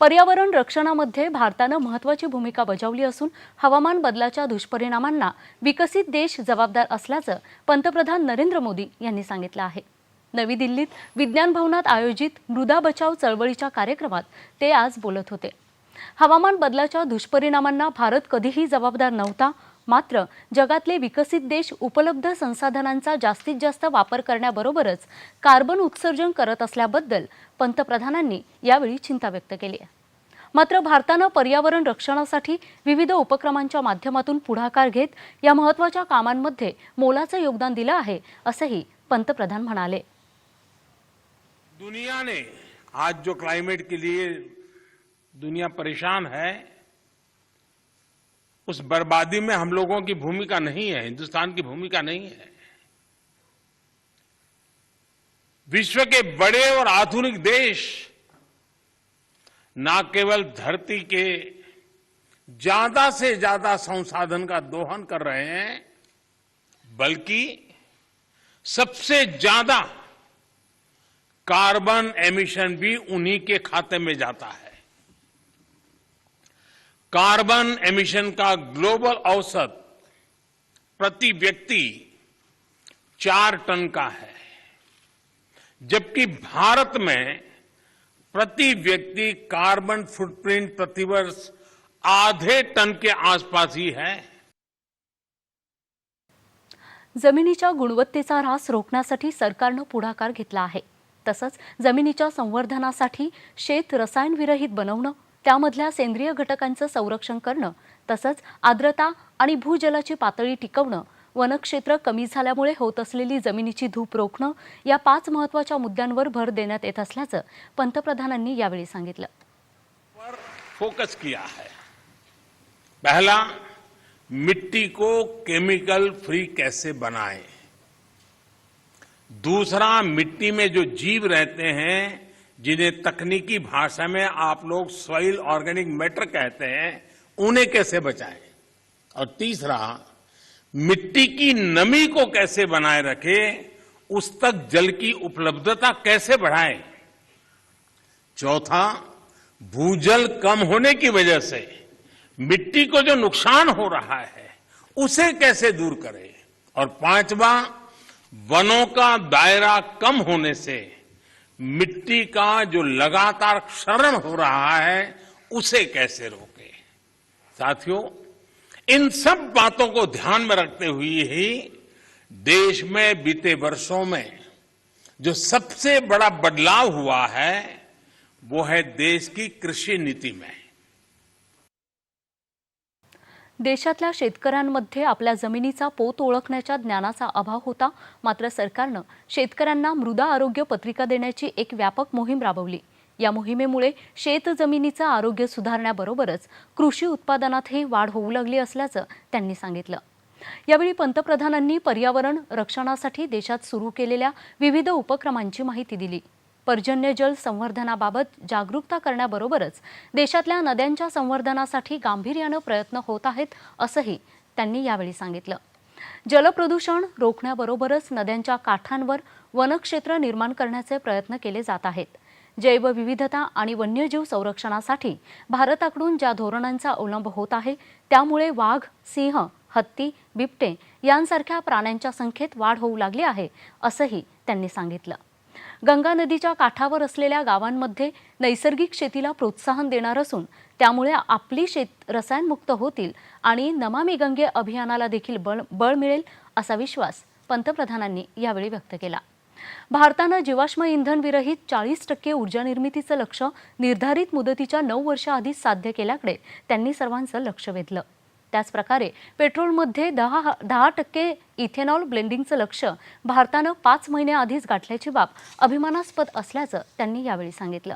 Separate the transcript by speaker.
Speaker 1: पर्यावरण रक्षणामध्ये भारताने महत्त्वाची भूमिका बजावली असून हवामान बदलाच्या दुष्परिणामांना विकसित देश जबाबदार असल्याचं पंतप्रधान नरेंद्र मोदी यांनी सांगितलं आहे। नवी दिल्लीत विज्ञान भवनात आयोजित मृदा बचाव चळवळीच्या कार्यक्रमात ते आज बोलत होते। हवामान बदलाच्या दुष्परिणामांना भारत कधीही जबाबदार नव्हता, मात्र जगातले विकसित देश उपलब्ध संसाधनांचा जास्तीत जास्त वापर करण्याबरोबरच कार्बन उत्सर्जन करत असल्याबद्दल पंतप्रधानांनी यावेळी चिंता व्यक्त केली आहे। मात्र भारताने पर्यावरण रक्षणासाठी विविध उपक्रमांच्या माध्यमातून पुढाकार घेत या महत्त्वाच्या कामांमध्ये मोलाचे योगदान दिले आहे, असंही पंतप्रधान म्हणाले।
Speaker 2: दुनिया ने आज जो क्लाइमेट के लिए दुनिया परेशान है, उस बर्बादी में हम लोगों की भूमिका नहीं है, हिंदुस्तान की भूमिका नहीं है। विश्व के बड़े और आधुनिक देश न केवल धरती के ज्यादा से ज्यादा संसाधन का दोहन कर रहे हैं, बल्कि सबसे ज्यादा कार्बन एमिशन भी उन्हीं के खाते में जाता है। कार्बन एमिशन का ग्लोबल औसत प्रति व्यक्ति 4 टन का है, जबकि भारत में प्रति व्यक्ति कार्बन फुटप्रिंट प्रतिवर्ष आधे टन के आसपास ही है।
Speaker 1: जमिनीच्या गुणवत्तेचा ऱ्हास रोखण्यासाठी सरकारने पुढाकार घेतला आहे। तसंच जमिनीच्या संवर्धनासाठी शेत रसायन विरहित बनवणं, त्यामधल्या सेंद्रिय घटकांचं संरक्षण करणं, तसंच आर्द्रता आणि भूजलाची पातळी टिकवणं, वनक्षेत्र कमी झाल्यामुळे होत असलेली जमिनीची धूप रोखणं या 5 महत्त्वाच्या मुद्द्यांवर भर देण्यात येत असल्याचं पंतप्रधानांनी यावेळी सांगितलं।
Speaker 2: फोकस किया है। पहला, मिट्टी को केमिकल फ्री कैसे बनाएं। दूसरा, मिट्टी में जो जीव रहते हैं, जिन्हें तकनीकी भाषा में आप लोग सॉइल ऑर्गेनिक मैटर कहते हैं, उन्हें कैसे बचाएं। और तीसरा, मिट्टी की नमी को कैसे बनाए रखें, उस तक जल की उपलब्धता कैसे बढ़ाएं। चौथा, भूजल कम होने की वजह से मिट्टी को जो नुकसान हो रहा है, उसे कैसे दूर करें। और पांचवा, वनों का दायरा कम होने से मिट्टी का जो लगातार क्षरण हो रहा है, उसे कैसे रोकें। साथियों, इन सब बातों को ध्यान में रखते हुए ही देश में बीते वर्षों में जो सबसे बड़ा बदलाव हुआ है, वो है देश की कृषि नीति में।
Speaker 1: देशातल्या शेतकऱ्यांमध्ये आपल्या जमिनीचा पोत ओळखण्याच्या ज्ञानाचा अभाव होता, मात्र सरकारने शेतकऱ्यांना मृदा आरोग्य पत्रिका देण्याची एक व्यापक मोहीम राबवली। या मोहिमेमुळे शेत जमिनीचं आरोग्य सुधारण्याबरोबरच कृषी उत्पादनातही वाढ होऊ लागली असल्याचं त्यांनी सांगितलं। यावेळी पंतप्रधानांनी पर्यावरण रक्षणासाठी देशात सुरू केलेल्या विविध उपक्रमांची माहिती दिली। पर्जन्य जल संवर्धनाबाबत जागरूकता करण्याबरोबरच देशातल्या नद्यांच्या संवर्धनासाठी गांभीर्याने प्रयत्न होत आहेत, असंही त्यांनी यावेळी सांगितलं। जलप्रदूषण रोखण्याबरोबरच नद्यांच्या काठांवर वनक्षेत्र निर्माण करण्याचे प्रयत्न केले जात आहेत। जैवविविधता आणि वन्यजीव संरक्षणासाठी भारताकडून ज्या धोरणांचा अवलंब होत आहे, त्यामुळे वाघ, सिंह, हत्ती, बिबटे यांसारख्या प्राण्यांच्या संख्येत वाढ होऊ लागली आहे, असंही त्यांनी सांगितलं। गंगा नदीच्या काठावर असलेल्या गावांमध्ये नैसर्गिक शेतीला प्रोत्साहन देणार असून त्यामुळे आपली शेत रसायनमुक्त होतील आणि नमामि गंगे अभियानाला देखील बळ मिळेल, असा विश्वास पंतप्रधानांनी यावेळी व्यक्त केला। भारताने जीवाश्म इंधन विरहित 40% ऊर्जा निर्मितीचं लक्ष्य निर्धारित मुदतीच्या 9 वर्षाआधीच साध्य केल्याकडे त्यांनी सर्वांचं लक्ष वेधलं। त्याचप्रकारे पेट्रोलमध्ये 10% इथेनॉल ब्लेंडिंगचं लक्ष्य भारताने 5 महिन्याआधीच गाठल्याची बाब अभिमानास्पद असल्याचं त्यांनी यावेळी सांगितलं।